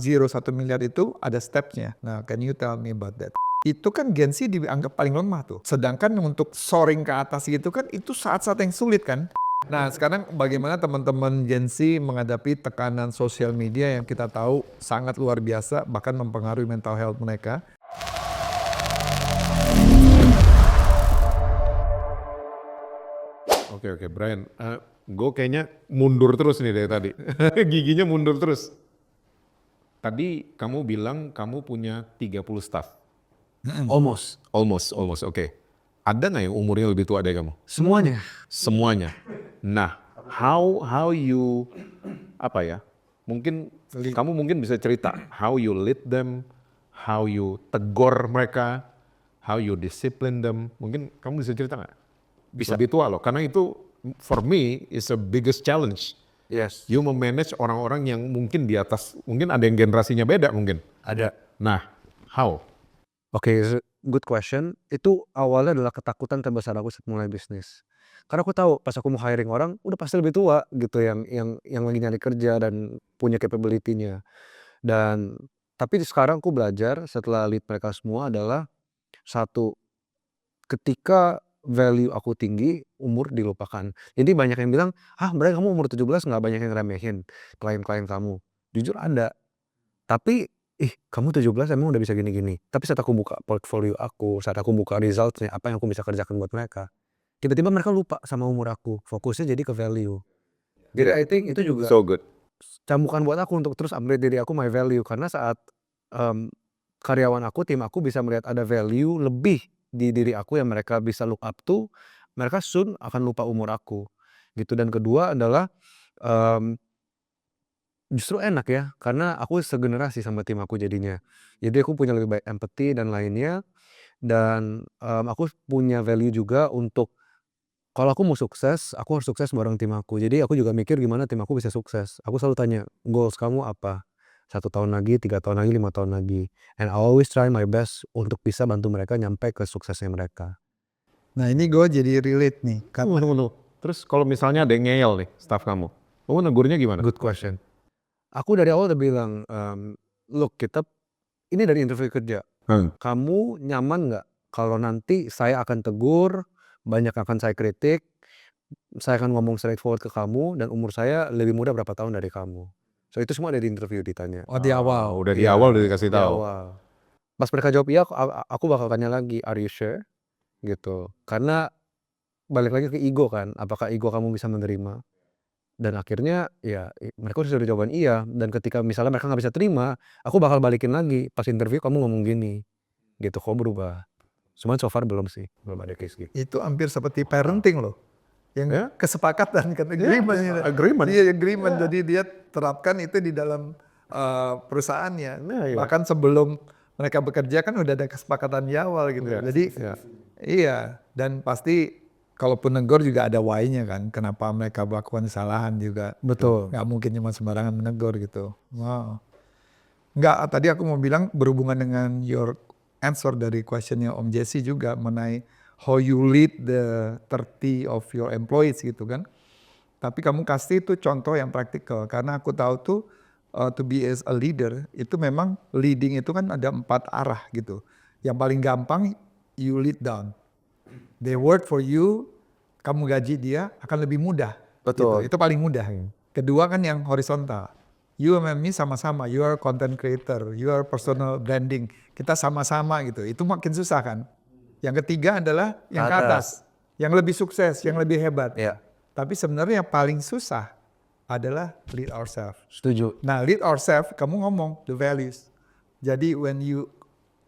0 1 miliar itu ada stepnya. Nah, can you tell me about that? Itu kan Gen Z dianggap paling lemah tuh. Sedangkan untuk soaring ke atas gitu kan itu saat-saat yang sulit kan. Nah, sekarang bagaimana teman-teman Gen Z menghadapi tekanan sosial media yang kita tahu sangat luar biasa, bahkan mempengaruhi mental health mereka. Oke, Brian. Gue kayaknya mundur terus nih dari tadi. Giginya mundur terus. Tadi kamu bilang kamu punya 30 staff. Almost. Almost, oke. Ada nggak yang umurnya lebih tua dari kamu? Semuanya. Nah, how you, apa ya, mungkin kamu bisa cerita, how you lead them, how you tegur mereka, how you discipline them. Mungkin kamu bisa cerita nggak? Bisa. Lebih tua loh, karena itu for me is the biggest challenge. Yes. You memanage orang-orang yang mungkin di atas, mungkin ada yang generasinya beda mungkin. Ada. Nah, how? Oke, good question. Itu awalnya adalah ketakutan terbesar aku saat mulai bisnis. Karena aku tahu pas aku mau hiring orang udah pasti lebih tua gitu yang lagi nyari kerja dan punya capability-nya. Dan tapi sekarang aku belajar setelah lead mereka semua adalah satu, ketika value aku tinggi, umur dilupakan. Jadi banyak yang bilang, Brian kamu umur 17 nggak banyak yang remehin klien-klien kamu. Jujur ada. Tapi, kamu 17 emang udah bisa gini-gini. Tapi saat aku buka portfolio aku, saat aku buka results-nya, apa yang aku bisa kerjakan buat mereka, tiba-tiba mereka lupa sama umur aku. Fokusnya jadi ke value. Jadi I think itu juga So good. cambukan buat aku untuk terus upgrade diri aku, my value. Karena saat karyawan aku, tim aku bisa melihat ada value lebih di diri aku yang mereka bisa look up to, mereka soon akan lupa umur aku. Gitu. Dan kedua adalah justru enak ya, karena aku segenerasi sama tim aku jadinya. Jadi aku punya lebih baik empathy dan lainnya, dan aku punya value juga untuk kalau aku mau sukses, aku harus sukses bareng tim aku. Jadi aku juga mikir gimana tim aku bisa sukses. Aku selalu tanya, goals kamu apa? 1 tahun lagi, 3 tahun lagi, 5 tahun lagi. And I always try my best untuk bisa bantu mereka nyampe ke suksesnya mereka. Nah, ini gue jadi relate nih. Karena Tunggu. Terus kalau misalnya ada yang ngeyel nih, staff kamu negurnya gimana? Good question. Aku dari awal udah bilang, look, ini dari interview kerja. Kamu nyaman nggak kalau nanti saya akan tegur, banyak akan saya kritik, saya akan ngomong straightforward ke kamu, dan umur saya lebih muda berapa tahun dari kamu. So itu semua dari interview ditanya. di awal. Udah di Iya, awal udah dikasih di tahu. awal. Pas mereka jawab iya, aku bakal tanya lagi, are you sure? Gitu. Karena balik lagi ke ego kan, apakah ego kamu bisa menerima? Dan akhirnya ya mereka sudah jawaban iya, dan ketika misalnya mereka nggak bisa terima, aku bakal balikin lagi, pas interview kamu ngomong gini, gitu, kok berubah. Cuman so far belum sih, belum ada case gitu. Itu hampir seperti parenting loh. Yang Ya. kesepakatan kan Agreement. Iya, agreement. Jadi dia terapkan itu di dalam perusahaannya. Iya. Bahkan sebelum mereka bekerja kan udah ada kesepakatan di awal gitu. Iya, Jadi iya. iya, dan pasti kalaupun negor juga ada why-nya kan. Kenapa mereka melakukan kesalahan juga. Betul. Nggak mungkin cuma sembarangan menegur gitu. Wow. Nggak, tadi aku mau bilang berhubungan dengan your answer dari questionnya Om Jesse juga mengenai how you lead the 30 of your employees gitu kan. Tapi kamu kasih itu contoh yang praktikal karena aku tahu tuh to be as a leader itu memang leading itu kan ada 4 arah gitu. Yang paling gampang you lead down. They work for you, kamu gaji dia akan lebih mudah. Betul. Gitu. Itu paling mudah. Kedua kan yang horizontal. You and me sama-sama, you are content creator, you are personal branding. Kita sama-sama gitu. Itu makin susah kan. Yang ketiga adalah yang ke atas. Yang lebih sukses, yang lebih hebat. Iya. Tapi sebenarnya yang paling susah adalah lead ourselves. Setuju. Nah, lead ourselves, kamu ngomong the values. Jadi when you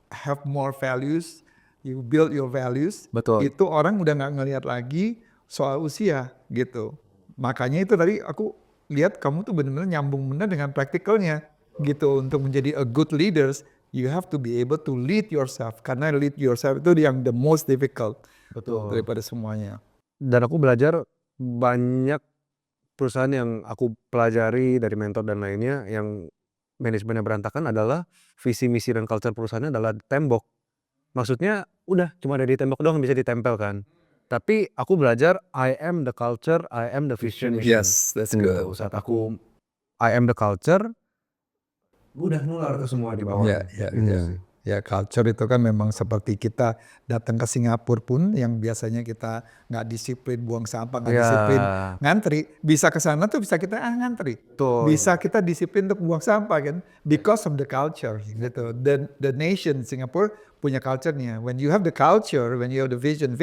have more values, you build your values, Betul. itu orang udah nggak ngelihat lagi soal usia gitu. Makanya itu tadi aku lihat kamu tuh benar-benar nyambung benar dengan praktikalnya gitu. Untuk menjadi a good leaders, you have to be able to lead yourself. Karena lead yourself itu yang the most difficult. Betul. Daripada semuanya. Dan aku belajar banyak perusahaan yang aku pelajari dari mentor dan lainnya yang manajemennya berantakan adalah visi misi dan culture perusahaannya adalah tembok. Maksudnya udah cuma ada di tembok doang bisa ditempelkan. Tapi aku belajar I am the culture, I am the vision. Yes, that's Gitu. good. Saat aku I am the culture, udah nular ke semua di Ya, bawahnya. ya, Gitu ya. sih. Ya, culture itu kan memang seperti kita datang ke Singapura pun yang biasanya kita nggak disiplin buang sampah, nggak Iya, disiplin ngantri, bisa ke sana tuh bisa kita ngantri. betul. Bisa kita disiplin untuk buang sampah kan because of the culture gitu. The nation Singapore punya culture-nya. When you have the culture, when you have the vision,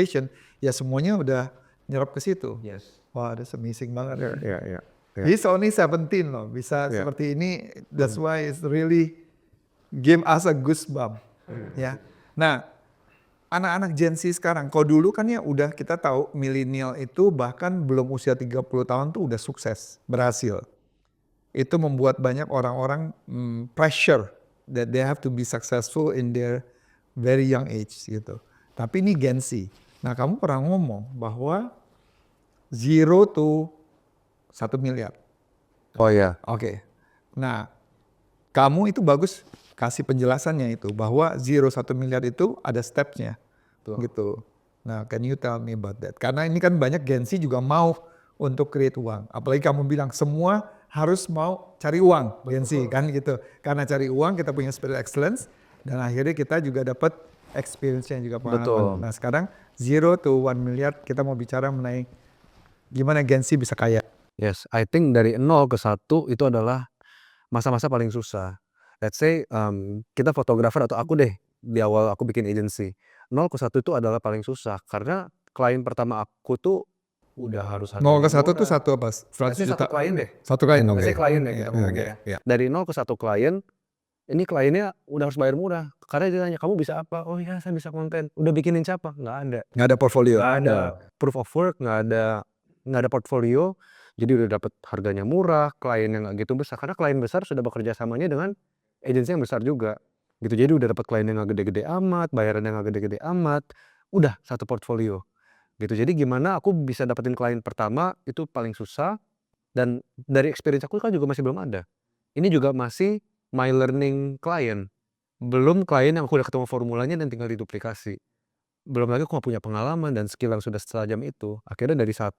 ya semuanya udah nyerap ke situ. Yes. Wah, that's amazing banget. Ya, ya. Ya. He's only 17 loh, bisa Ya. seperti ini. That's why it's really give us a goosebump. Ya. Nah, anak-anak Gen Z sekarang, kalau dulu kan ya udah kita tahu milenial itu bahkan belum usia 30 tahun tuh udah sukses, berhasil. Itu membuat banyak orang-orang pressure that they have to be successful in their very young age gitu. Tapi ini Gen Z. Nah, kamu pernah ngomong bahwa 0 to 1 miliar. Oh ya. Oke. Nah, kamu itu bagus kasih penjelasannya itu bahwa 1 miliar itu ada stepnya gitu. Nah, can you tell me about that? Karena ini kan banyak Gen Z juga mau untuk create uang. Apalagi kamu bilang semua harus mau cari uang Gen Z kan gitu. Karena cari uang kita punya spirit excellence dan akhirnya kita juga dapat experience-nya juga pengalaman. Betul. Nah, sekarang 0 to 1 miliar kita mau bicara mengenai gimana Gen Z bisa kaya. Yes, I think dari 0 ke 1 itu adalah masa-masa paling susah. Let's say kita fotografer atau aku deh di awal aku bikin agency. 0 ke 1 itu adalah paling susah karena klien pertama aku tuh udah harus 0 ke 1 harganya tuh murah. satu apa? 100 Let's say juta. satu klien deh. Satu klien, Let's oke. say klien deh kita Iya, ngomong oke, ya. iya. Dari 0 ke 1 klien, ini kliennya udah harus bayar murah. Karena dia tanya, kamu bisa apa? Oh ya saya bisa konten. Udah bikinin siapa? Nggak ada. Nggak ada portfolio. Nggak ada proof of work, nggak ada portfolio. Jadi udah dapet harganya murah, klien yang nggak gitu besar. Karena klien besar sudah bekerja samanya dengan agensi yang besar juga. Gitu. Jadi udah dapet klien yang nggak gede-gede amat, bayaran yang nggak gede-gede amat. Udah satu portfolio. Gitu. Jadi gimana aku bisa dapetin klien pertama itu paling susah. Dan dari experience aku kan juga masih belum ada. Ini juga masih my learning client. Belum klien yang aku udah ketemu formulanya dan tinggal diduplikasi. Belum lagi aku nggak punya pengalaman dan skill yang sudah setajam itu. Akhirnya dari 1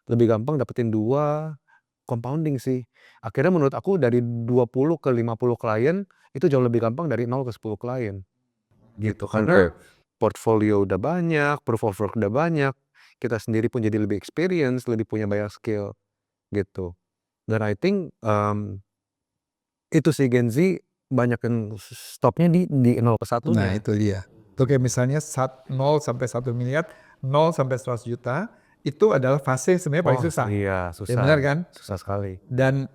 lebih gampang dapetin 2, compounding sih. Akhirnya menurut aku dari 20 ke 50 klien itu jauh lebih gampang dari 0 ke 10 klien. Gitu. Karena portfolio udah banyak, proof of work udah banyak, kita sendiri pun jadi lebih experience, lebih punya banyak skill gitu. Dan I think itu sih Gen Z banyak yang stopnya di 0 ke 1-nya. Nah, itu dia. Itu kayak misalnya 0 sampai 1 miliar, 0 sampai 100 juta, itu adalah fase sebenarnya paling susah. Iya, Ya susah. benar kan? Susah sekali. Dan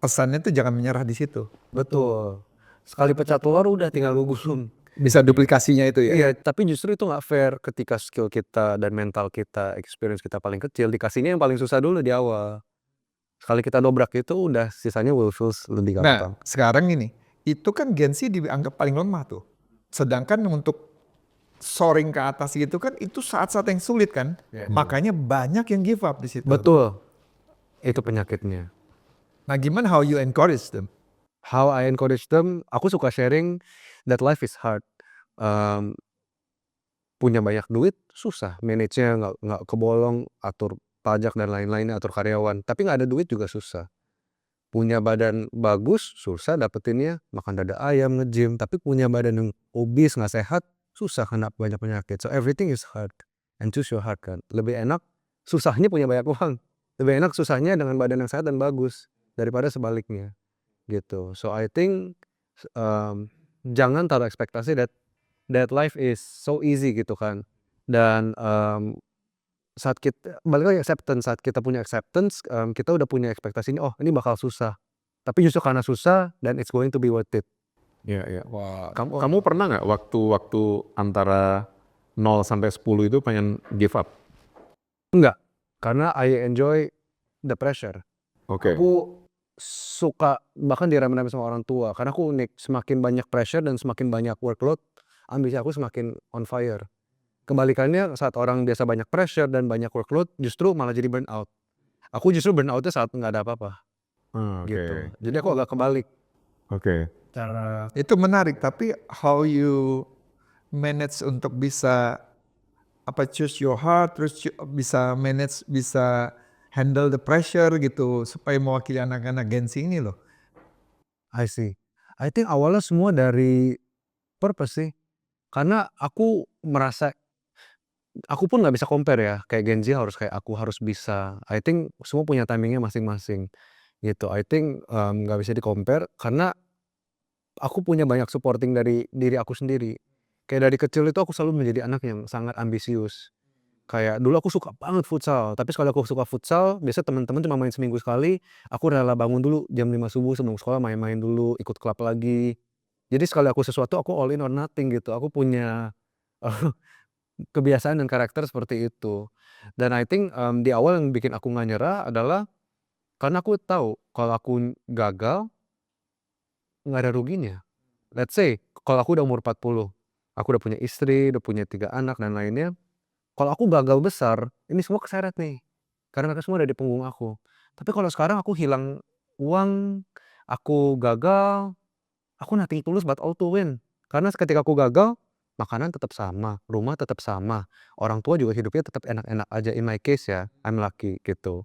pesannya tuh jangan menyerah di situ. Betul. Sekali pecah telur udah tinggal gugusum. Bisa duplikasinya itu ya. Iya, tapi justru itu nggak fair ketika skill kita dan mental kita, experience kita paling kecil, dikasihnya yang paling susah dulu di awal. Sekali kita dobrak itu udah sisanya will feels lebih gampang. Nah, sekarang ini, itu kan Gen Z dianggap paling lemah tuh. Sedangkan untuk soaring ke atas gitu kan itu saat-saat yang sulit kan. Makanya banyak yang give up di situ. Betul. Itu penyakitnya. Nah, gimana how you encourage them? How I encourage them, aku suka sharing that life is hard. Punya banyak duit susah, manage-nya nggak kebolong, atur pajak dan lain-lainnya, atur karyawan. Tapi nggak ada duit juga susah. Punya badan bagus, susah dapetinnya, makan dada ayam, nge-gym. Tapi punya badan yang obese, nggak sehat, susah kena banyak penyakit. So everything is hard. And choose your heart kan. Lebih enak susahnya punya banyak uang. Lebih enak susahnya dengan badan yang sehat dan bagus. Daripada sebaliknya. Gitu. So I think jangan taruh ekspektasi that life is so easy gitu kan. Dan saat kita balik lagi acceptance, saat kita punya acceptance, kita udah punya ekspektasinya, oh ini bakal susah. Tapi justru karena susah, then it's going to be worth it. Iya, iya. Wah, Kamu pernah nggak waktu antara 0 sampai 10 itu pengen give up? Enggak, karena I enjoy the pressure. Oke. Aku suka bahkan direm-rem sama orang tua, karena aku unik, semakin banyak pressure dan semakin banyak workload, ambisi aku semakin on fire. Kebalikannya saat orang biasa banyak pressure dan banyak workload, justru malah jadi burnout. Aku justru burnoutnya saat nggak ada apa-apa. Oke. Gitu. Jadi aku agak kebalik. Oke. Cara itu menarik, tapi how you manage untuk bisa choose your heart, terus bisa manage, bisa handle the pressure gitu supaya mewakili anak-anak Gen Z ini loh. I see. I think awalnya semua dari purpose sih. Karena aku merasa aku pun nggak bisa compare ya, kayak Gen Z harus kayak aku, harus bisa. I think semua punya timingnya masing-masing, gitu. I think, nggak bisa di-compare karena aku punya banyak supporting dari diri aku sendiri. Kayak dari kecil itu aku selalu menjadi anak yang sangat ambisius. Kayak dulu aku suka banget futsal, tapi sekali aku suka futsal, biasanya teman-teman cuma main seminggu sekali, aku rela bangun dulu jam 5 subuh sebelum sekolah main-main dulu, ikut klub lagi. Jadi sekali aku sesuatu, aku all in or nothing gitu. Aku punya kebiasaan dan karakter seperti itu. Dan I think, di awal yang bikin aku nggak nyerah adalah karena aku tahu kalau aku gagal, nggak ada ruginya. Let's say kalau aku udah umur 40, aku udah punya istri, udah punya 3 anak dan lainnya, kalau aku gagal besar, ini semua keseret nih, karena mereka semua ada di punggung aku. Tapi kalau sekarang aku hilang uang, aku gagal, aku nothing tulus but all to win. Karena ketika aku gagal, makanan tetap sama, rumah tetap sama, orang tua juga hidupnya tetap enak-enak aja, in my case ya, I'm lucky gitu.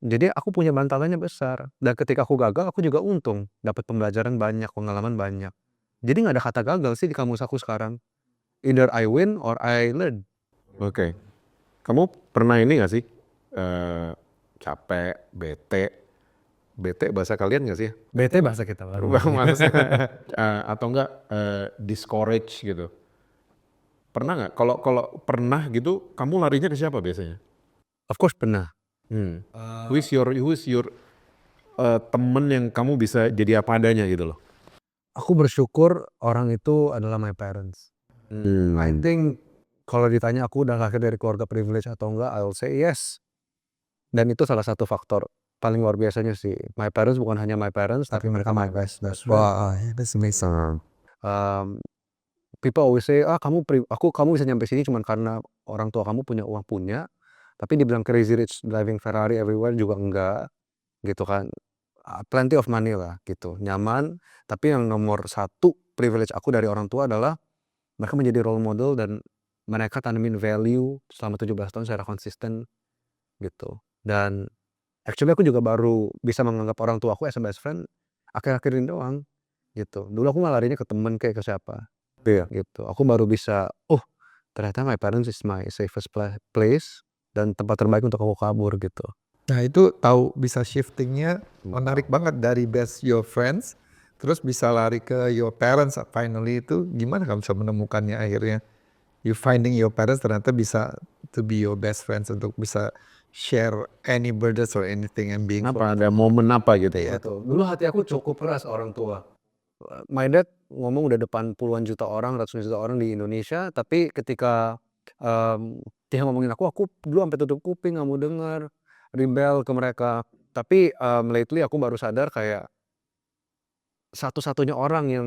Jadi aku punya bantalannya besar, dan ketika aku gagal, aku juga untung, dapat pembelajaran banyak, pengalaman banyak. Jadi nggak ada kata gagal sih di kamus aku sekarang, either I win or I learn. Oke. Kamu pernah ini nggak sih, eee, capek, bete bahasa kalian nggak sih? Bete bahasa kita baru. Maksudnya, atau enggak, discourage gitu. Pernah nggak? Kalau kalau pernah gitu, kamu larinya ke siapa biasanya? Of course pernah. Who is your temen yang kamu bisa jadi apa adanya gitu loh? Aku bersyukur orang itu adalah my parents. I think kalau ditanya aku udah lahir dari keluarga privilege atau enggak, I will say yes. Dan itu salah satu faktor paling luar biasanya sih. My parents bukan hanya my parents, tapi mereka my best friend. Wow, that's amazing. Um, People always say, kamu bisa nyampe sini cuman karena orang tua kamu punya uang, punya. Tapi dibilang crazy rich driving Ferrari everywhere juga enggak, gitu kan. Plenty of money lah gitu, nyaman. Tapi yang nomor satu privilege aku dari orang tua adalah mereka menjadi role model dan mereka tanemin value selama 17 tahun secara konsisten gitu. Dan actually aku juga baru bisa menganggap orang tua aku as a best friend akhir-akhir ini doang gitu. Dulu aku malah larinya ke temen kayak ke siapa. Iya. Gitu. Aku baru bisa, oh ternyata my parents is my safest place dan tempat terbaik untuk aku kabur gitu. Nah itu tahu bisa shiftingnya menarik banget dari best your friends, terus bisa lari ke your parents finally itu gimana kamu bisa menemukannya akhirnya? You finding your parents ternyata bisa to be your best friends untuk bisa share any burdens or anything and being Kenapa? Ada momen apa gitu ya? Betul. Dulu hati aku cukup keras orang tua. My dad ngomong udah depan puluhan juta orang, ratusan juta orang di Indonesia, tapi ketika dia ngomongin aku dulu sampai tutup kuping, nggak mau dengar, rebel ke mereka. Tapi lately aku baru sadar kayak satu-satunya orang yang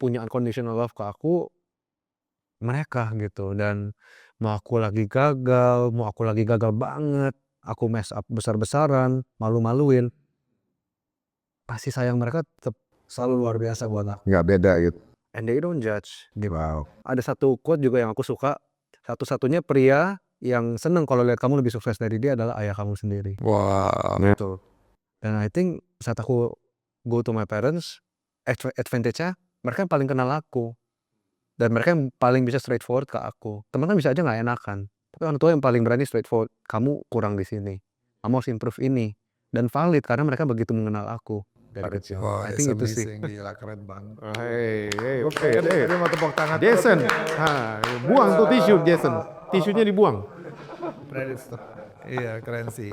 punya unconditional love ke aku mereka gitu. Dan mau aku lagi gagal banget, aku mess up besar-besaran, malu-maluin, kasih sayang mereka tetap selalu luar biasa buat aku. Nggak beda gitu. And they don't judge. Wow. Ada satu quote juga yang aku suka, satu-satunya pria yang seneng kalau lihat kamu lebih sukses dari dia adalah ayah kamu sendiri. wow. Gitu. Dan I think saat aku go to my parents, advantage-nya mereka yang paling kenal aku. Dan mereka yang paling bisa straightforward ke aku. Teman kan bisa aja nggak enakan. Tapi orang tua yang paling berani straightforward, kamu kurang di sini. Kamu harus improve ini. Dan valid karena mereka begitu mengenal aku dari kecil. Wow, I it's think itu sih. amazing, gila keren banget. Oke. Dia mau tepuk tangan. Jason, buang tuh tisu Jason. Tisunya dibuang. Iya keren sih.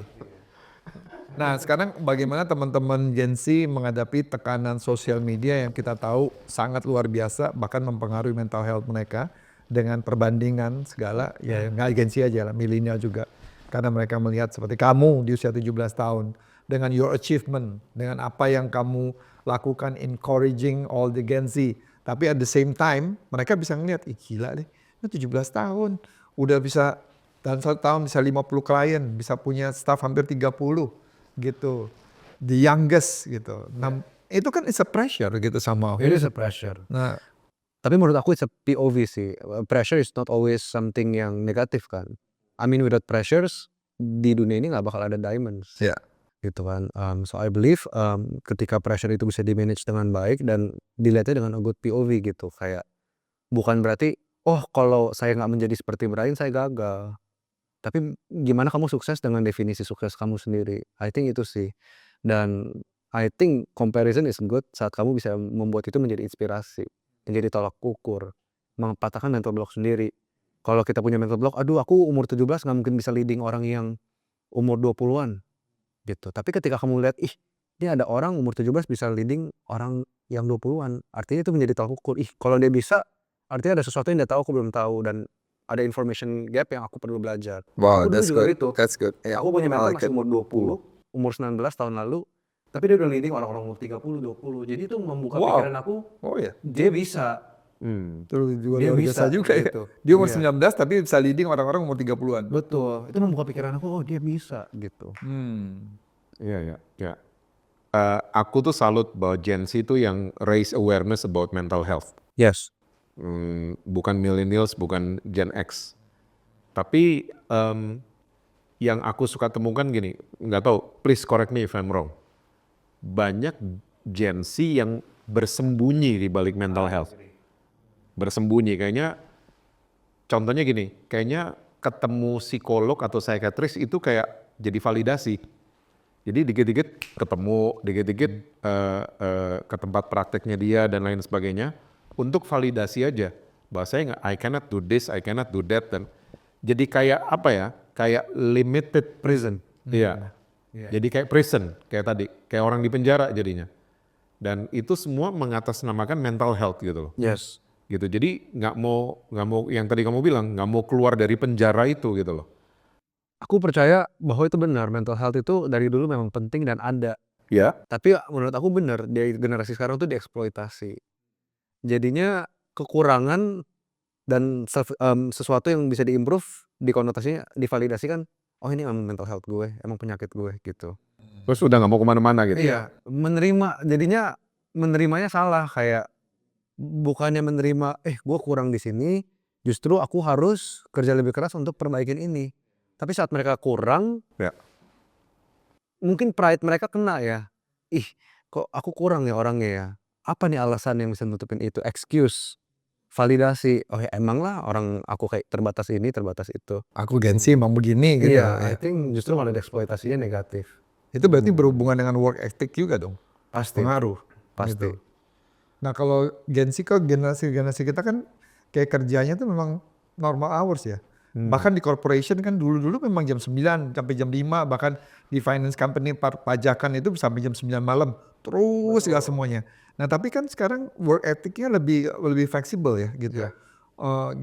Nah sekarang bagaimana teman-teman Gen Z menghadapi tekanan sosial media yang kita tahu sangat luar biasa bahkan mempengaruhi mental health mereka dengan perbandingan segala ya nggak Gen Z aja lah milenial juga karena mereka melihat seperti kamu di usia 17 tahun dengan your achievement dengan apa yang kamu lakukan encouraging all the Gen Z tapi at the same time mereka bisa ngeliat ih gila deh ini 17 tahun udah bisa dalam 1 tahun bisa 50 klien bisa punya staff hampir 30 gitu, the youngest gitu. Nah, itu kan it's a pressure gitu sama. It is a pressure. Nah, Tapi menurut aku it's a POV sih. Pressure is not always something yang negatif kan. I mean without pressures, di dunia ini nggak bakal ada diamonds. ya. gitu kan. So I believe, ketika pressure itu bisa di-manage dengan baik dan dilihatnya dengan a good POV gitu, kayak bukan berarti, "Oh kalau saya nggak menjadi seperti Brian saya gagal." Tapi gimana kamu sukses dengan definisi sukses kamu sendiri. I think itu sih. Dan I think comparison is good saat kamu bisa membuat itu menjadi inspirasi, menjadi tolak ukur, mempatahkan mental block sendiri. Kalau kita punya mental block, "Aduh aku umur 17 nggak mungkin bisa leading orang yang umur 20-an." Gitu. Tapi ketika kamu lihat, "Ih, ini ada orang umur 17 bisa leading orang yang 20-an." Artinya itu menjadi tolak ukur, "Ih, kalau dia bisa, artinya ada sesuatu yang dia tahu aku belum tahu dan ada information gap yang aku perlu belajar." Wow, Aku dulu that's juga good. gitu. That's good. Yeah, Aku punya I mentor like masih it. umur 20, umur 19 tahun lalu, tapi dia udah leading orang-orang umur 30, 20. Jadi itu membuka Wow. pikiran aku, Oh ya, dia bisa, itu juga dia luar biasa bisa juga ya. gitu. Dia umur Iya. 19 tapi bisa leading orang-orang umur 30-an. Betul. Itu membuka pikiran aku, oh dia bisa gitu. Iya, ya. Aku tuh salut bahwa Gen Z itu yang raise awareness about mental health. Yes. Bukan millennials, bukan Gen X. Tapi yang aku suka temukan gini, nggak tahu, please correct me if I'm wrong. Banyak Gen Z yang bersembunyi di balik mental health. Bersembunyi, kayaknya contohnya gini, kayaknya ketemu psikolog atau psikiatris itu kayak jadi validasi. Jadi dikit-dikit ketemu, dikit-dikit ke tempat prakteknya dia dan lain sebagainya untuk validasi aja. Bahasanya I cannot do this, I cannot do that, dan jadi kayak apa ya? Kayak limited Prison. Iya. Jadi kayak prison, kayak tadi, kayak orang di penjara jadinya. Dan itu semua mengatasnamakan mental health gitu loh. Yes. Gitu. Jadi nggak mau yang tadi kamu bilang, nggak mau keluar dari penjara itu gitu loh. Aku percaya bahwa itu benar, mental health itu dari dulu memang penting dan ada. Ya. Tapi menurut aku benar, di generasi sekarang tuh dieksploitasi. Jadinya kekurangan dan sesuatu yang bisa diimprove, dikonotasinya, divalidasikan, oh ini emang mental health gue, emang penyakit gue gitu. Terus udah nggak mau kemana-mana gitu. Iya, jadinya menerimanya salah, kayak bukannya menerima, gue kurang di sini, justru aku harus kerja lebih keras untuk perbaikin ini. Tapi saat mereka kurang, Ya. mungkin pride mereka kena ya. Ih, kok aku kurang ya orangnya ya. Apa nih alasan yang bisa nutupin itu? Excuse, validasi. Oh ya emang lah orang aku kayak terbatas ini, terbatas itu. Aku Gen Z emang begini gitu. Iya, I Ya. think justru malah eksploitasinya negatif. Itu berarti berhubungan dengan work ethic juga dong. Pasti. Pengaruh. Pasti. Gitu. Nah kalau Gen Z kok generasi kita kan kayak kerjanya tuh memang normal hours ya. Bahkan di corporation kan dulu-dulu memang jam 9 sampai jam 5, bahkan di finance company pajakan itu sampai jam 9 malam. Terus segala semuanya. Nah tapi kan sekarang work ethicnya lebih fleksibel ya gitu.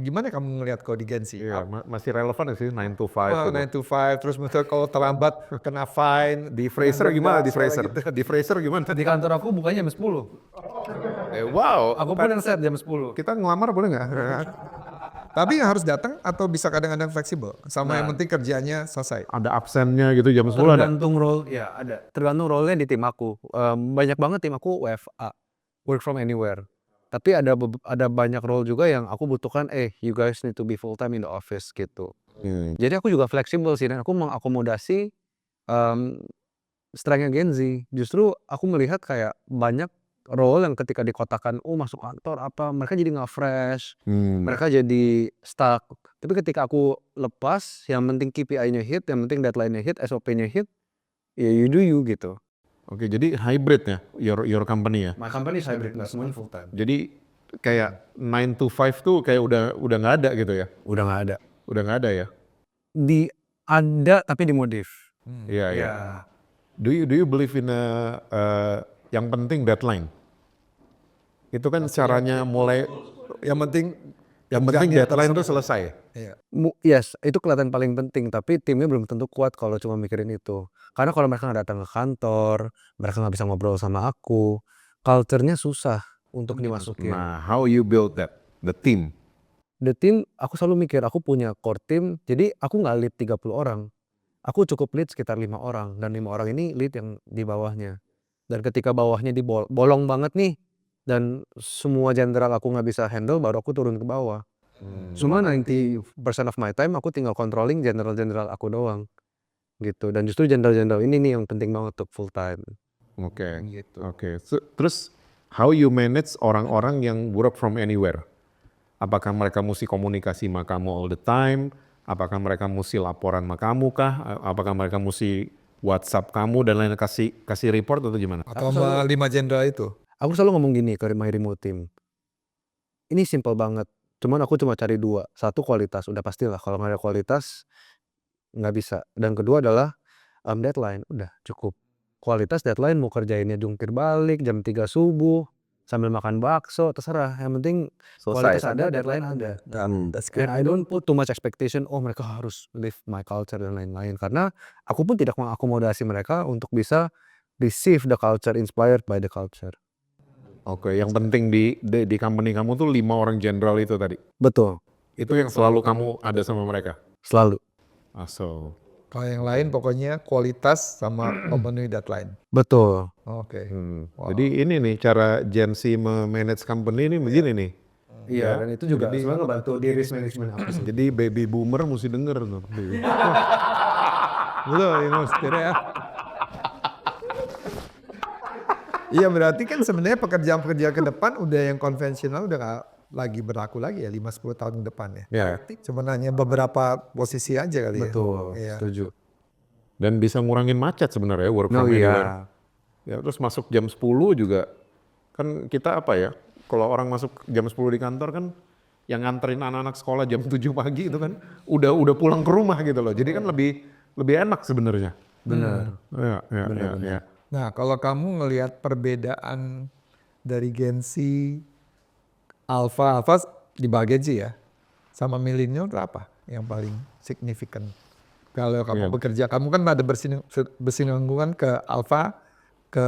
Gimana kamu ngelihat kok di Gen Z? Iya, masih relevan sih 9 to 5 gitu. 9 to 5, terus misalnya kalau terlambat kena fine. Di Fraser gimana di Fraser? Di Fraser gimana? Di kantor aku bukanya jam 10. Wow, Aku pun yang set jam 10. kita ngelamar boleh nggak? Tapi harus datang atau bisa kadang-kadang fleksibel? Sama yang penting kerjanya selesai. Ada absennya gitu jam 10 ada? Tergantung role, ya ada. Tergantung role-nya di tim aku. Banyak banget tim aku WFA, work from anywhere. Tapi ada banyak role juga yang aku butuhkan, you guys need to be full time in the office gitu. Jadi aku juga fleksibel sih dan aku mengakomodasi strength-nya Gen Z. Justru aku melihat kayak banyak role yang ketika dikotakan, masuk kantor apa, mereka jadi nggak fresh, mereka jadi stuck. Tapi ketika aku lepas, yang penting KPI-nya hit, yang penting deadline-nya hit, SOP-nya hit, ya you do you gitu. Oke, jadi hybrid ya, your company ya. My company is hybrid, nggak semuanya full time. Jadi kayak 9 to 5 tuh kayak udah nggak ada gitu ya? Udah nggak ada. Udah nggak ada ya? Ada tapi dimodif. Iya, iya. Do you believe in yang penting deadline? Itu kan caranya mulai, yang penting deadline itu selesai. Yes, itu kelihatan paling penting, tapi timnya belum tentu kuat kalau cuma mikirin itu. Karena kalau mereka nggak datang ke kantor, mereka nggak bisa ngobrol sama aku, culture-nya susah untuk dimasukin. Nah, how you build that? The team. The team, aku selalu mikir, aku punya core team, jadi aku nggak lead 30 orang. Aku cukup lead sekitar 5 orang, dan 5 orang ini lead yang di bawahnya. Dan ketika bawahnya bolong banget nih, dan semua jenderal aku nggak bisa handle, baru aku turun ke bawah. Cuma 90% of my time aku tinggal controlling jenderal-jenderal aku doang. gitu. Dan justru jenderal-jenderal ini nih yang penting banget untuk full time. Oke. Gitu. Oke. Terus how you manage orang-orang yang work from anywhere? Apakah mereka mesti komunikasi sama kamu all the time? Apakah mereka mesti laporan sama kamu kah? Apakah mereka mesti WhatsApp kamu dan lain kasih report atau gimana? Atau sama 5 jenderal itu. Aku selalu ngomong gini ke my remote team. Ini simple banget. Cuman aku cuma cari 2. Satu kualitas, udah pastilah kalau nggak ada kualitas nggak bisa. Dan kedua adalah deadline, udah cukup. Kualitas deadline mau kerjainnya jungkir balik jam 3 subuh sambil makan bakso terserah. Yang penting kualitas ada, deadline ada. That's And I don't put too much expectation, oh mereka harus live my culture dan lain-lain. Karena aku pun tidak mengakomodasi mereka untuk bisa receive the culture, inspired by the culture. Oke, yang penting di company kamu tuh 5 orang jenderal itu tadi. Betul, Itu yang selalu kamu ada sama mereka. selalu. So Kalau yang lain pokoknya kualitas sama memenuhi deadline. Betul. Oke. Wow. Jadi ini nih cara Gen Z memanage company ini begini nih. Iya, dan itu juga sebenarnya ngebantu di risk management aku sih. Jadi baby boomer mesti denger tuh. Betul, ini maksudnya ya. Iya berarti kan sebenarnya pekerjaan-pekerjaan ke depan udah yang konvensional udah gak lagi berlaku lagi ya 5-10 tahun ke depan ya. Ya. Sebenarnya beberapa posisi aja kali ya. Betul, Iya. setuju. Dan bisa ngurangin macet sebenarnya work from Oh anywhere. iya. Ya, terus masuk jam 10 juga kan kita apa ya? Kalau orang masuk jam 10 di kantor kan yang nganterin anak-anak sekolah jam 7 pagi itu kan udah pulang ke rumah gitu loh. Jadi kan lebih enak sebenarnya. Benar. Ya. Nah kalau kamu ngelihat perbedaan dari Gen Z, Alpha dibagi aja ya, sama milenial itu apa yang paling signifikan? Kalau kamu Iya. bekerja, kamu kan ada bersinggungan ke Alpha, ke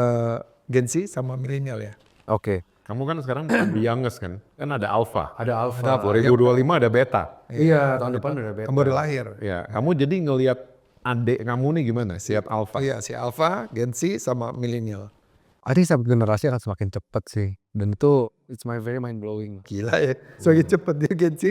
Gen Z sama milenial ya. Oke. Kamu kan sekarang the youngest kan? Kan ada alpha. Ada alpha. 2025 ada beta. Iya, tahun depan udah beta. Kamu baru lahir. Ya, kamu jadi ngelihat adik kamu nih gimana? Siap alpha. Oh iya, si Alpha, Gen Z sama milenial. I think setiap generasi akan semakin cepat sih. Dan itu it's my very mind blowing. Gila ya, semakin cepet dia Gen Z.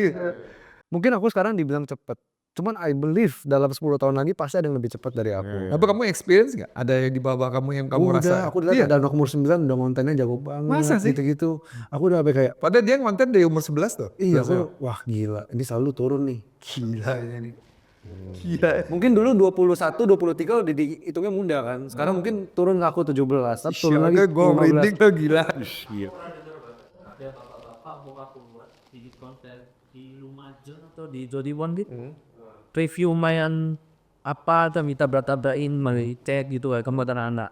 Mungkin aku sekarang dibilang cepat. Cuman I believe dalam 10 tahun lagi pasti ada yang lebih cepat dari aku. Apa kamu experience gak? Ada yang di bawah kamu yang kamu rasa? Aku lihat ada anak umur 9 udah kontennya jago banget. Masa sih? Gitu-gitu. Aku udah sampai kayak, Padahal dia ngonten dari umur 11 tuh. iya aku, wah gila. Ini selalu turun nih. Gila ini. Gila. Mungkin dulu 21, 23 udah dihitungnya muda kan. Sekarang mungkin turun ke aku 17. Tapi turun lagi Gue merinding tuh gila. Ada bapak-bapak buka buat bikin konten di Lumajang atau di Jodiwon gitu. Review main apa atau minta beratabrain cek gitu kayak kemudian anak.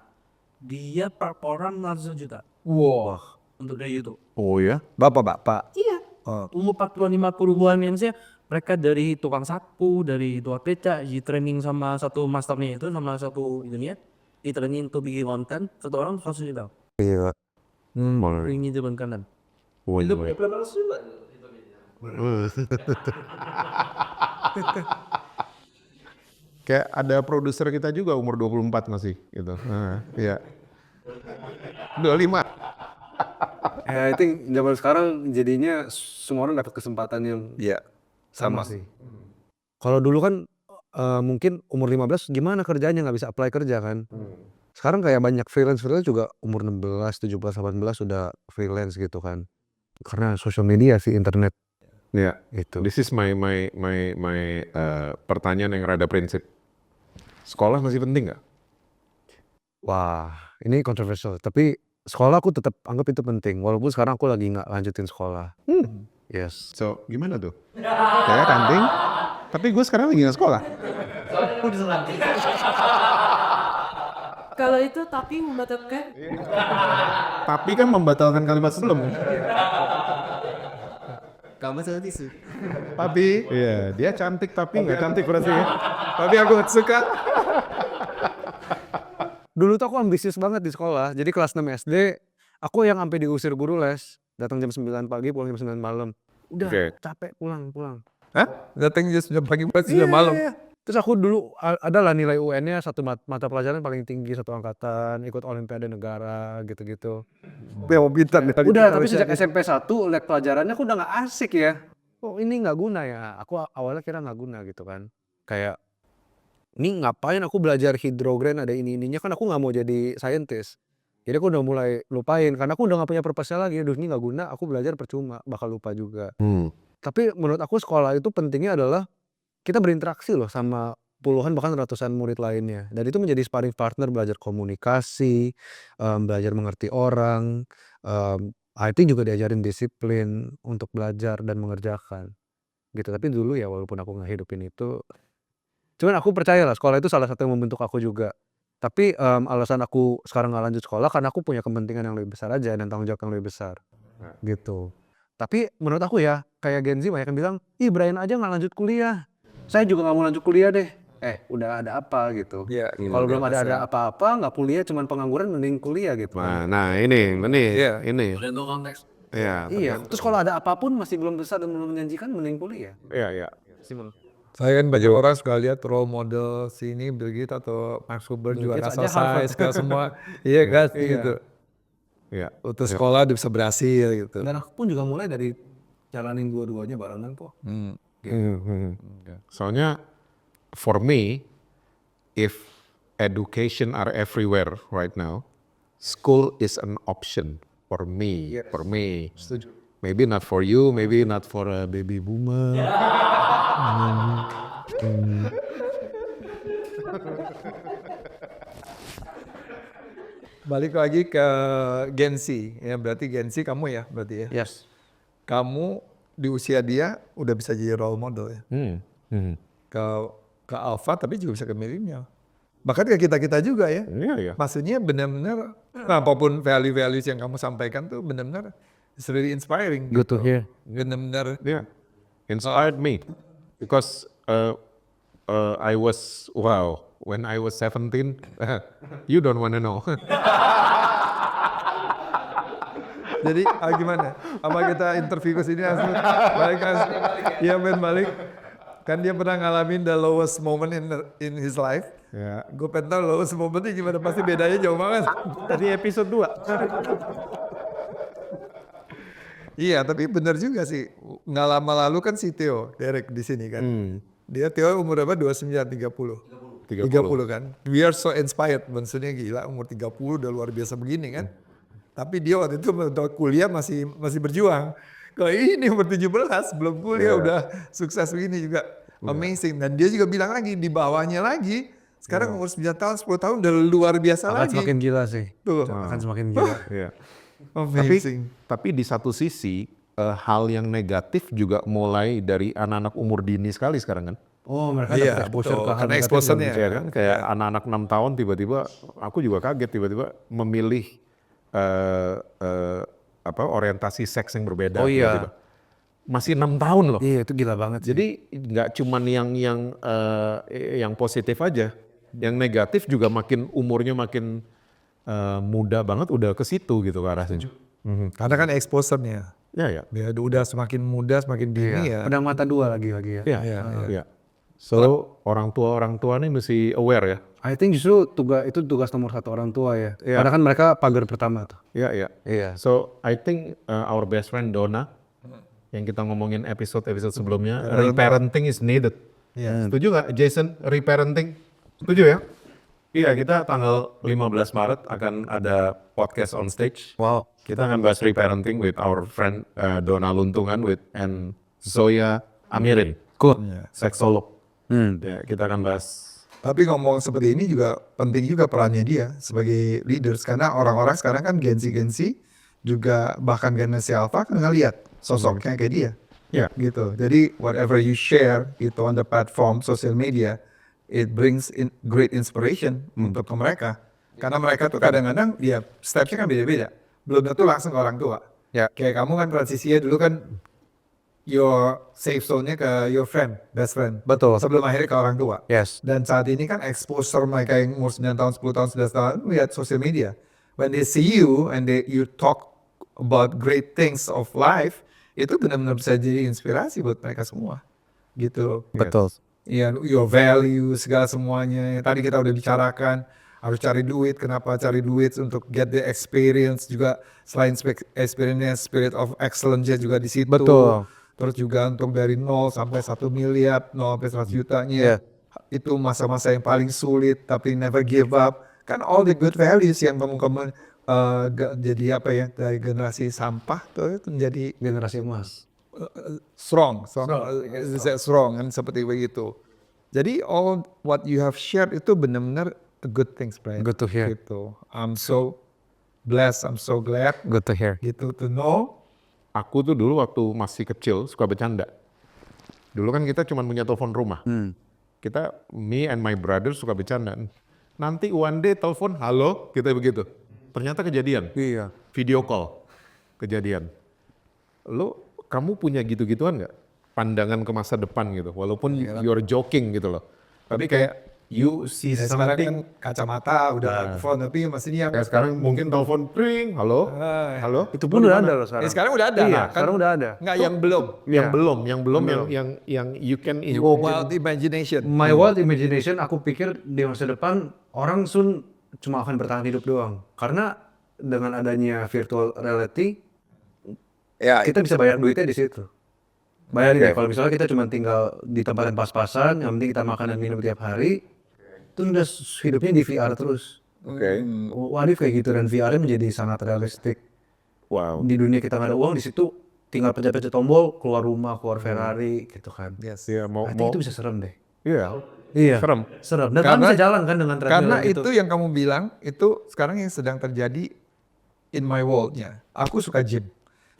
Dia per orang 100 juta Wah. untuk kayak gitu. Oh ya? Bapak-bapak. Iya. Umur 40-50-an yang saya mereka dari tukang sapu, dari tukang becak, di training sama satu masternya itu sama satu itunya, di training untuk bikin konten, satu orang 100 juta. Iya. Ini depan kanan. Oh, Itu iya. berapa ratus juta? Kayak ada produser kita juga umur 24 masih gitu. Iya. 25. I think zaman sekarang jadinya semua orang dapat kesempatan yang Iya. sama sih. Kalau dulu kan mungkin umur 15 gimana kerjanya nggak bisa apply kerja kan. Sekarang kayak banyak freelance juga umur 16, 17, 18 sudah freelance gitu kan. Karena social media sih, internet Ya. itu. This is my pertanyaan yang rada prinsip. Sekolah masih penting nggak? Wah, ini kontroversial. Tapi sekolah aku tetap anggap itu penting. Walaupun sekarang aku lagi nggak lanjutin sekolah. Yes. So gimana tuh? Kayak kanting. Tapi gue sekarang lagi nggak sekolah. Kalau itu tapi membatalkan Tapi kan membatalkan kalimat sebelum. Kamu salah tisu. Tapi, Iya, dia cantik tapi nggak cantik berarti ya. tapi aku suka. Dulu tuh aku ambisius banget di sekolah. Jadi kelas 6 SD, aku yang sampai diusir guru les. Datang jam 9 pagi, pulang jam 9 malam. Udah, Oke. capek pulang. Hah? Datang jam 9 pagi buat 9 malam. Iya. Terus aku dulu adalah nilai UN-nya satu mata pelajaran paling tinggi satu angkatan, ikut olimpiade negara gitu-gitu. Yang pintar dari Udah, tapi sejak SMP 1 lihat pelajarannya aku udah nggak asik ya. Oh ini nggak guna ya. Aku awalnya kira nggak guna gitu kan. Kayak ini ngapain aku belajar hidrogen ada ininya kan aku nggak mau jadi scientist. Jadi aku udah mulai lupain karena aku udah nggak punya purpose-nya lagi. Aduh ini nggak guna, aku belajar percuma, bakal lupa juga. Tapi menurut aku sekolah itu pentingnya adalah kita berinteraksi loh sama puluhan bahkan ratusan murid lainnya. Dan itu menjadi sparring partner belajar komunikasi, belajar mengerti orang, I think juga diajarin disiplin untuk belajar dan mengerjakan gitu. Tapi dulu ya walaupun aku nggak hidupin itu, cuman aku percaya lah sekolah itu salah satu yang membentuk aku juga. Tapi alasan aku sekarang nggak lanjut sekolah karena aku punya kepentingan yang lebih besar aja dan tanggung jawab yang lebih besar gitu. Tapi menurut aku ya kayak Gen Z banyak yang bilang, ih Brian aja nggak lanjut kuliah, saya juga nggak mau lanjut kuliah deh. Udah ada apa gitu. Iya, Kalau belum ada apa-apa nggak kuliah cuman pengangguran mending kuliah gitu. Nah ini Iya. ini. Udah no konteks. Ya, Iya, terus kalau ada apapun masih belum besar dan belum menjanjikan mending kuliah. ya. Simon. Saya kan banyak orang suka lihat role model sini Bill Gates atau Mark Zuckerberg Bill juara Gates aja selesai segala semua. Iya kan gitu. Iya. Untuk sekolah dia bisa berhasil gitu. Dan aku pun juga mulai dari jalanin dua-duanya barengan kok. Soalnya for me, if education are everywhere right now, school is an option for me. For me. Setuju. Maybe not for you, maybe not for a baby boomer. Balik lagi ke Gen Z, ya berarti Gen Z kamu ya berarti ya. Yes. Kamu di usia dia udah bisa jadi role model ya. Ke Alpha tapi juga bisa ke milenial. Bahkan ke kita-kita juga ya. Iya. Maksudnya benar-benar apapun value-values yang kamu sampaikan tuh benar-benar it's really inspiring. Good to hear. Benar-benar Yeah, inspired me because I was when I was 17, you don't wanna know. jadi gimana? Apa kita interview ke sini langsung balik Iya men balik. Kan dia pernah ngalamin the lowest moment in his life. Ya. Gue pengen tahu lowest momentnya gimana, pasti bedanya jauh banget. Tadi episode 2. Iya, tapi benar juga sih. Nggak lama lalu kan si Theo, Derek di sini kan. Dia Theo umur berapa? 29, 30 kan. We are so inspired. Maksudnya gila umur 30 udah luar biasa begini kan. Tapi dia waktu itu untuk kuliah masih berjuang. Kalau ini umur 17 belum kuliah udah sukses begini juga. Amazing. Dan dia juga bilang lagi di bawahnya lagi. Sekarang umur 9 tahun, 10 tahun udah luar biasa Akan lagi. semakin gila sih. Tuh. Akan semakin gila. Iya. Amazing. Tapi di satu sisi hal yang negatif juga mulai dari anak-anak umur dini sekali sekarang kan. Oh mereka Iya, dapat exposure betul. ke hal Karena negatif exposure-nya. yang- Ya kan kayak anak-anak 6 tahun tiba-tiba aku juga kaget tiba-tiba memilih orientasi seks yang berbeda. Oh iya. tiba-tiba. Masih 6 tahun loh. Iya itu gila banget sih. Jadi nggak cuman yang positif aja, yang negatif juga makin umurnya makin muda banget udah ke situ gitu ke arah situ. Karena kan exposure-nya. Ya. Dia udah semakin muda, semakin dini ya. Pedang mata dua lagi ya. Iya. So orang tua nih mesti aware ya. I think justru itu tugas nomor satu orang tua ya. Iya. Karena kan mereka pagar pertama tuh. Iya. Iya. So I think our best friend Donna yang kita ngomongin episode sebelumnya, reparenting is needed. Iya. Setuju nggak Jason? Reparenting? Setuju ya? Iya, kita tanggal 15 Maret akan ada podcast on stage. Wow. Kita akan bahas reparenting with our friend Donna Luntungan and Zoya Amirin. Cool. Seksolog. Ya, kita akan bahas. Tapi ngomong seperti ini juga penting juga perannya dia sebagai leaders. Karena orang-orang sekarang kan Gen Z juga bahkan generasi Alpha kan ngeliat sosoknya kayak dia. Ya. Gitu. Jadi whatever you share gitu on the platform social media, it brings in great inspiration untuk ke mereka. Karena mereka tuh kadang-kadang ya stepnya kan beda-beda. Belum tentu langsung ke orang tua. Ya. Kayak kamu kan transisinya dulu kan your safe zone-nya ke your friend, best friend. Betul. Sebelum akhirnya ke orang tua. Yes. Dan saat ini kan exposure mereka yang umur 9 tahun, 10 tahun, 11 tahun lihat social media. When they see you and you talk about great things of life, itu benar-benar bisa jadi inspirasi buat mereka semua. Gitu. Betul. Iya, your value, segala semuanya. Tadi kita udah bicarakan, harus cari duit. Kenapa cari duit? Untuk get the experience juga. Selain experience, spirit of excellence juga di situ. Betul. Terus juga untuk dari 0 sampai 1 miliar, 0 sampai 100 jutanya. Yeah. itu masa-masa yang paling sulit tapi never give up. Kan all the good values yang kamu jadi apa ya, dari generasi sampah tuh itu menjadi Generasi emas. strong kan, seperti begitu. Jadi all what you have shared itu benar-benar a good things, Brian. Good to hear. Gitu. I'm so blessed, I'm so glad Good to hear. gitu to know. Aku tuh dulu waktu masih kecil suka bercanda. Dulu kan kita cuma punya telepon rumah. Kita, me and my brother suka bercanda. Nanti one day telepon, halo, kita begitu. Ternyata kejadian. Iya. Video call, kejadian. Kamu punya gitu-gituan nggak? Pandangan ke masa depan gitu, walaupun you're joking gitu loh. Tapi kayak you see Ya, sekarang kan something. kacamata udah phone tapi maksudnya Kayak sekarang mungkin telepon pring, halo, halo. Itu pun udah ada loh sekarang. sekarang udah ada. Iya, kan? sekarang udah ada. Nggak, yang belum. Yang you can Wild imagination. My wild imagination, aku pikir di masa depan orang soon cuma akan bertahan hidup doang. Karena dengan adanya virtual reality, Ya, kita bisa bayar duitnya di situ. Bayangin deh, kalau misalnya kita cuma tinggal di tempat yang pas-pasan, yang penting kita makan dan minum tiap hari, itu udah hidupnya di VR terus. Oke. What if kayak gitu, dan VR-nya menjadi sangat realistik. Wow. Di dunia kita nggak ada uang, di situ tinggal pencet-pencet tombol, keluar rumah, keluar Ferrari, gitu kan. Iya, mau I think itu bisa serem deh. Iya. Iya. Serem. Serem. Dan kan bisa jalan kan dengan treadmill karena gitu. itu yang kamu bilang itu sekarang yang sedang terjadi in my world-nya. Aku suka gym.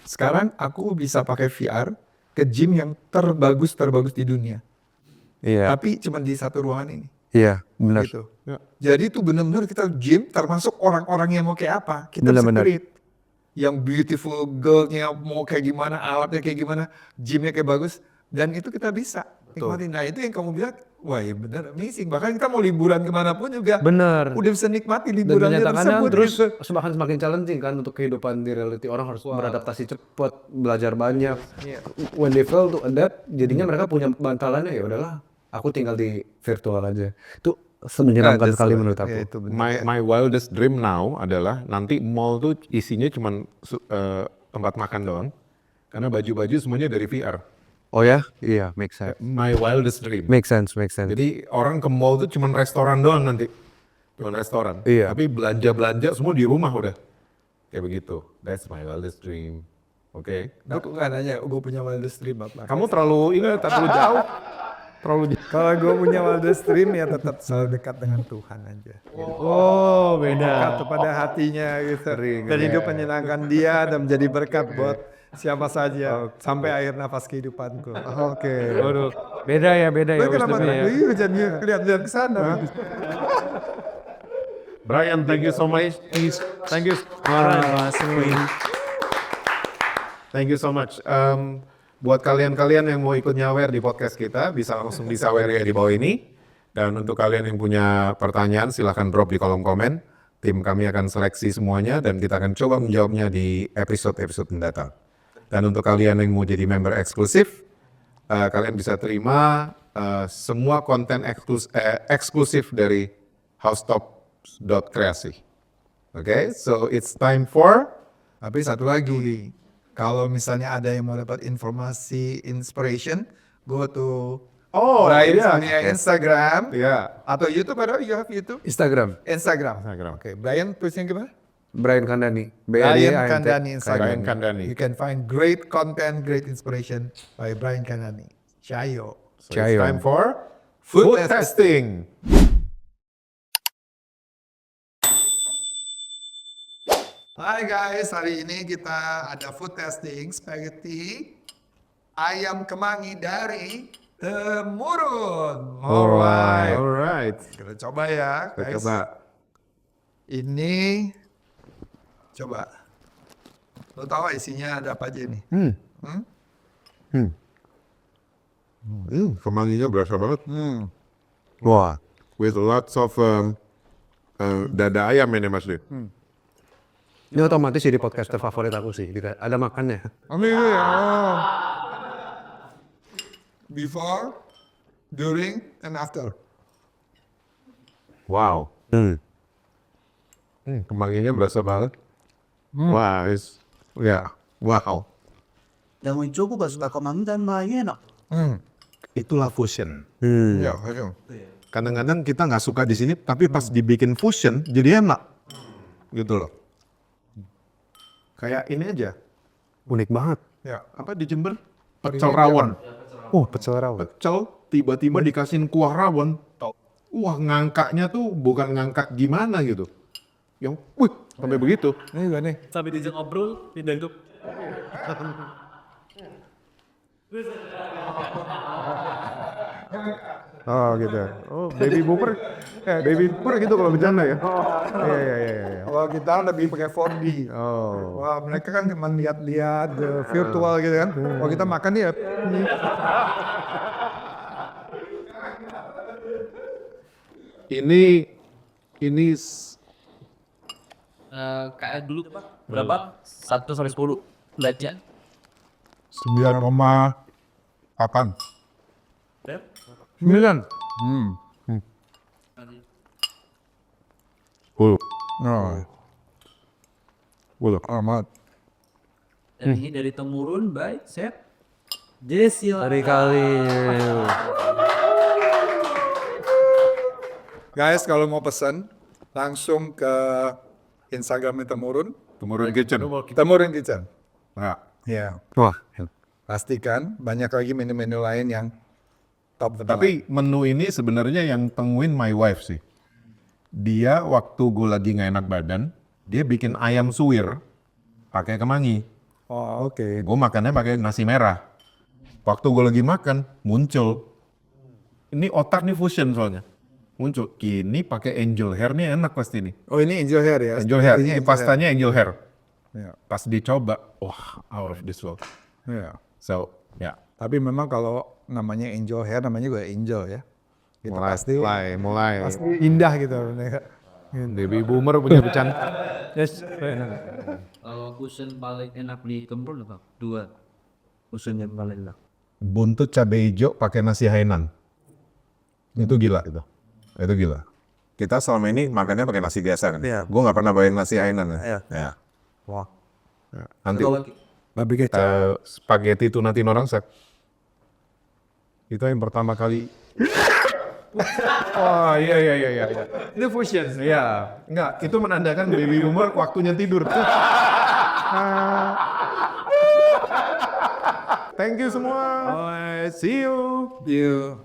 Sekarang aku bisa pakai VR ke gym yang terbagus di dunia. Iya. Tapi cuma di satu ruangan ini. Iya, benar. Gitu. Ya. Jadi itu benar-benar kita gym termasuk orang-orang yang mau kayak apa. Kita bisa Benar-benar. create. Yang beautiful girl-nya mau kayak gimana, alatnya kayak gimana, gymnya kayak bagus. Dan itu kita bisa nikmatin. Nah itu yang kamu bilang, wah ya benar amazing. Bahkan kita mau liburan kemanapun juga Benar. udah bisa nikmati Dan liburannya menyatakannya tersebut. terus gitu. semakin challenging kan untuk kehidupan di reality. Orang harus beradaptasi cepat, belajar banyak. When they fail to adapt, jadinya mereka punya bantalannya, ya udahlah, aku tinggal di virtual aja. Itu menyenangkan sekali menurut aku. Ya, itu benar. My wildest dream now adalah nanti mall tuh isinya cuma tempat makan doang. Karena baju-baju semuanya dari VR. Oh ya? Iya, make sense. My wildest dream. Make sense, make sense. Jadi orang ke mall tuh cuma restoran doang nanti. Cuma restoran. Iya. Tapi belanja-belanja semua di rumah udah. Kayak begitu. That's my wildest dream. Oke. Aku nggak nanya, gue punya wildest dream apa. Kamu terlalu terlalu jauh. Terlalu jauh. Kalau gue punya wildest dream ya tetap selalu dekat dengan Tuhan aja. Oh, beda. Dekat kepada hatinya gitu. Dan hidup menyenangkan dia dan menjadi berkat buat siapa saja sampai akhir nafas kehidupanku. Oke. Waduh, beda ya Tapi kenapa wisdomnya ya. iya jadi lihat ke sana? Brian, thank you so much. Thank you. Thank you so much. Buat kalian-kalian yang mau ikut nyawer di podcast kita, bisa langsung disawer ya di bawah ini. Dan untuk kalian yang punya pertanyaan, silahkan drop di kolom komen. Tim kami akan seleksi semuanya dan kita akan coba menjawabnya di episode-episode mendatang. Dan untuk kalian yang mau jadi member eksklusif, kalian bisa terima semua konten eksklusif dari housetop.kreasi. Oke, so it's time for. Tapi satu lagi, kalau misalnya ada yang mau dapat informasi inspiration, go to Brian punya Instagram Ya. atau YouTube. Ada you have YouTube? Instagram, Instagram. Instagram. Oke, Brian tulisnya gimana? Brian Kandani. Brian Kandani Instagram. Brian Kandani. You can find great content, great inspiration by Brian Kandani. Chayo. So it's Chayo. time for food testing. Hai guys, hari ini kita ada food testing spaghetti ayam kemangi dari Temurun. Alright. Alright. Kita coba ya, Kita guys. coba. Ini coba. Lo tahu isinya ada apa aja nih? Kemanginya berasa banget. Wah, With lots of dada ayam ini Mas Di. ini otomatis jadi podcaster favorit aku sih. Ada makannya. Before, during, and after. Wow. Kemanginya berasa banget. Wah, wow. Yang hijau gue gak suka kemangi dan mayu enak. itulah fusion. Ya, betul. Kadang-kadang kita nggak suka di sini, tapi pas dibikin fusion jadi enak, gitu loh. Kayak ini aja, Unik banget. ya apa di Jember? Pecel rawon. Oh, pecel rawon. Pecel tiba-tiba dikasihin kuah rawon. Wah, ngangkaknya tuh bukan ngangkak gimana gitu. Yang, wih, sampai begitu. Ini juga nih. Sampai dijak ngobrol, pindah itu. Oh gitu. Oh baby boomer gitu kalau bercanda ya. Iya. Kalau kita lebih pakai 4D. Oh. Wah, mereka kan cuma lihat-lihat virtual gitu kan. Kalau kita makan ya. Ini Kayak dulu Pak. Berapa? 1 sampai 10 belanjaan. 9,8. 9. Puluh. Oh, Puluh. amat. Dan ini dari temurun by Chef Jessil. Hari kali. Guys, kalau mau pesan langsung ke Instagramnya Temurun. Temurun Kitchen. Temurun Kitchen. Nah, Ya, Wah, pastikan banyak lagi menu-menu lain yang top. tapi menu ini sebenarnya yang tenguin my wife sih. Dia waktu gue lagi nggak enak badan, dia bikin ayam suwir pakai kemangi. oh, oke. Gue makannya pakai nasi merah. Waktu gue lagi makan, muncul. Ini otak nih fusion soalnya. Muncul. Kini pakai angel hair nih enak pasti nih. Oh, ini angel hair ya. Angel hair. Ini Ini pastanya angel hair. Ya, Pas dicoba, wah, out of this world. ya. So, ya. Tapi memang kalau namanya angel hair namanya juga angel ya. Gitu, mulai. pasti indah gitu. Baby boomer punya bercanda. yes. Kalau kusen paling enak di temurun apa? 2. Kusen yang paling enak. Buntut cabai hijau pakai nasi Hainan. Itu gila itu. Itu gila. Kita selama ini makannya pakai nasi biasa kan. Iya. Gue nggak pernah bawain nasi Hainan. Iya. Ya. Wah. Nanti Babi kecap. spaghetti tuna tinorangsek. Itu yang pertama kali. Oh iya. Ini fusion. Iya, enggak, itu menandakan baby boomer waktunya tidur. Thank you semua. Oh, See you. you.